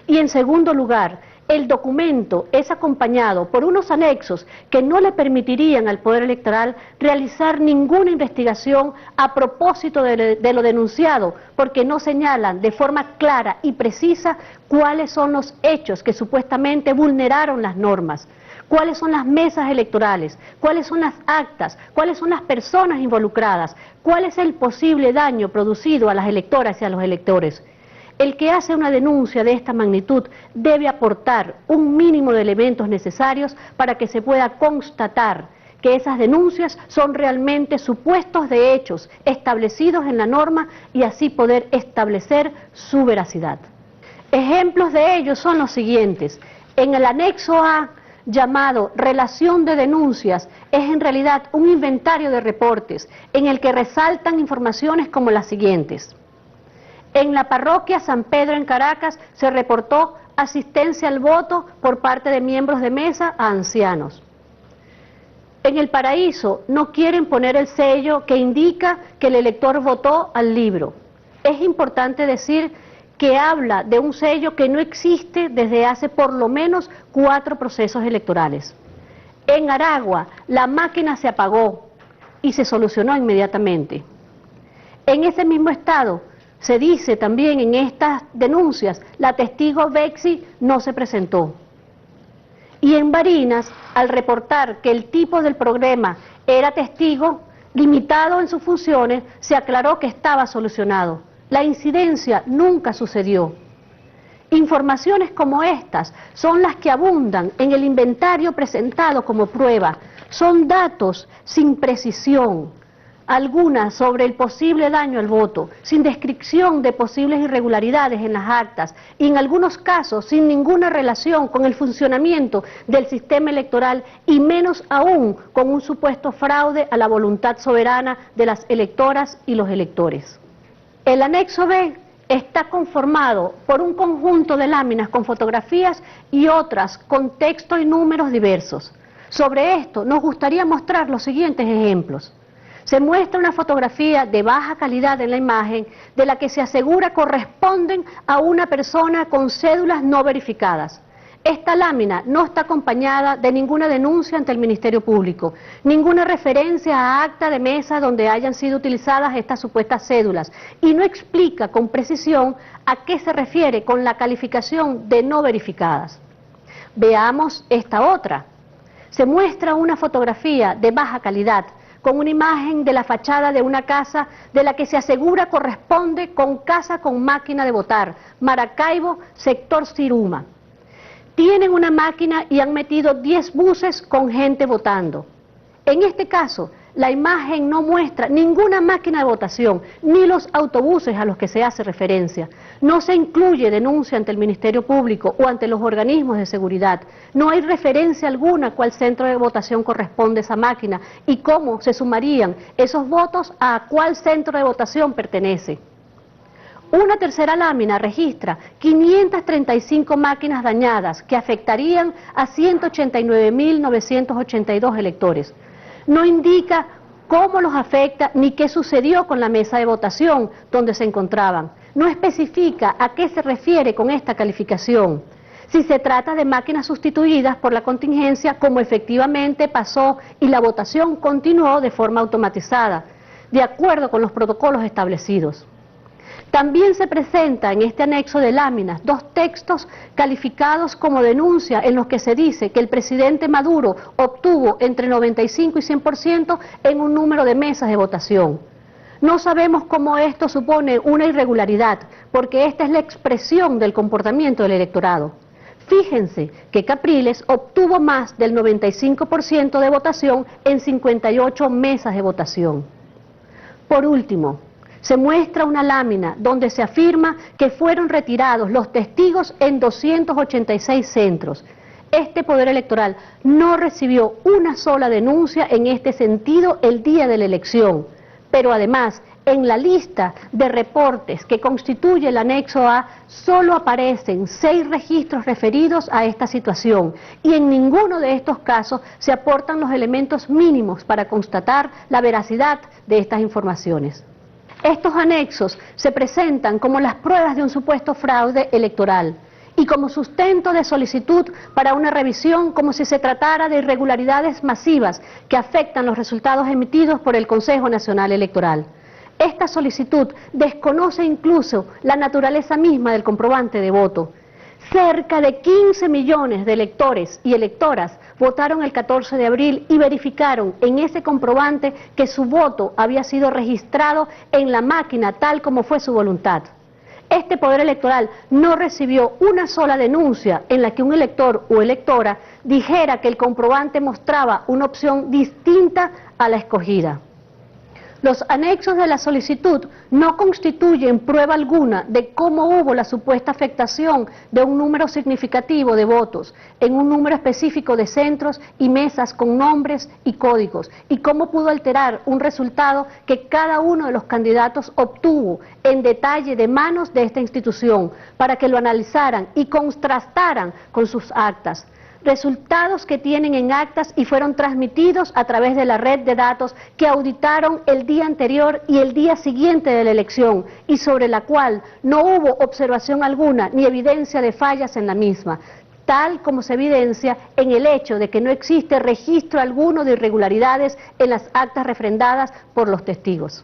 Y en segundo lugar, el documento es acompañado por unos anexos que no le permitirían al Poder Electoral realizar ninguna investigación a propósito de lo denunciado, porque no señalan de forma clara y precisa cuáles son los hechos que supuestamente vulneraron las normas, cuáles son las mesas electorales, cuáles son las actas, cuáles son las personas involucradas, cuál es el posible daño producido a las electoras y a los electores. El que hace una denuncia de esta magnitud debe aportar un mínimo de elementos necesarios para que se pueda constatar que esas denuncias son realmente supuestos de hechos establecidos en la norma y así poder establecer su veracidad. Ejemplos de ello son los siguientes. En el anexo A, llamado Relación de Denuncias, es en realidad un inventario de reportes en el que resaltan informaciones como las siguientes. En la parroquia San Pedro en Caracas se reportó asistencia al voto por parte de miembros de mesa a ancianos. En El Paraíso no quieren poner el sello que indica que el elector votó al libro. Es importante decir que habla de un sello que no existe desde hace por lo menos 4 procesos electorales. En Aragua la máquina se apagó y se solucionó inmediatamente. En ese mismo estado, se dice también en estas denuncias, la testigo Bexi no se presentó. Y en Barinas, al reportar que el tipo del problema era testigo, limitado en sus funciones, se aclaró que estaba solucionado. La incidencia nunca sucedió. Informaciones como estas son las que abundan en el inventario presentado como prueba. Son datos sin precisión algunas sobre el posible daño al voto, sin descripción de posibles irregularidades en las actas y en algunos casos sin ninguna relación con el funcionamiento del sistema electoral y menos aún con un supuesto fraude a la voluntad soberana de las electoras y los electores. El anexo B está conformado por un conjunto de láminas con fotografías y otras con texto y números diversos. Sobre esto nos gustaría mostrar los siguientes ejemplos. Se muestra una fotografía de baja calidad en la imagen de la que se asegura corresponden a una persona con cédulas no verificadas. Esta lámina no está acompañada de ninguna denuncia ante el Ministerio Público, ninguna referencia a acta de mesa donde hayan sido utilizadas estas supuestas cédulas y no explica con precisión a qué se refiere con la calificación de no verificadas. Veamos esta otra. Se muestra una fotografía de baja calidad con una imagen de la fachada de una casa de la que se asegura corresponde con casa con máquina de votar, Maracaibo, sector Siruma. Tienen una máquina y han metido 10 buses con gente votando. En este caso, la imagen no muestra ninguna máquina de votación, ni los autobuses a los que se hace referencia. No se incluye denuncia ante el Ministerio Público o ante los organismos de seguridad. No hay referencia alguna a cuál centro de votación corresponde esa máquina y cómo se sumarían esos votos a cuál centro de votación pertenece. Una tercera lámina registra 535 máquinas dañadas que afectarían a 189.982 electores. No indica cómo los afecta ni qué sucedió con la mesa de votación donde se encontraban. No especifica a qué se refiere con esta calificación. Si se trata de máquinas sustituidas por la contingencia, como efectivamente pasó y la votación continuó de forma automatizada, de acuerdo con los protocolos establecidos. También se presenta en este anexo de láminas 2 textos calificados como denuncia en los que se dice que el presidente Maduro obtuvo entre 95 y 100% en un número de mesas de votación. No sabemos cómo esto supone una irregularidad, porque esta es la expresión del comportamiento del electorado. Fíjense que Capriles obtuvo más del 95% de votación en 58 mesas de votación. Por último, se muestra una lámina donde se afirma que fueron retirados los testigos en 286 centros. Este Poder Electoral no recibió una sola denuncia en este sentido el día de la elección, pero además en la lista de reportes que constituye el anexo A solo aparecen 6 registros referidos a esta situación y en ninguno de estos casos se aportan los elementos mínimos para constatar la veracidad de estas informaciones. Estos anexos se presentan como las pruebas de un supuesto fraude electoral y como sustento de solicitud para una revisión como si se tratara de irregularidades masivas que afectan los resultados emitidos por el Consejo Nacional Electoral. Esta solicitud desconoce incluso la naturaleza misma del comprobante de voto. Cerca de 15 millones de electores y electoras votaron el 14 de abril y verificaron en ese comprobante que su voto había sido registrado en la máquina tal como fue su voluntad. Este Poder Electoral no recibió una sola denuncia en la que un elector o electora dijera que el comprobante mostraba una opción distinta a la escogida. Los anexos de la solicitud no constituyen prueba alguna de cómo hubo la supuesta afectación de un número significativo de votos en un número específico de centros y mesas con nombres y códigos y cómo pudo alterar un resultado que cada uno de los candidatos obtuvo en detalle de manos de esta institución para que lo analizaran y contrastaran con sus actas. Resultados que tienen en actas y fueron transmitidos a través de la red de datos que auditaron el día anterior y el día siguiente de la elección y sobre la cual no hubo observación alguna ni evidencia de fallas en la misma, tal como se evidencia en el hecho de que no existe registro alguno de irregularidades en las actas refrendadas por los testigos.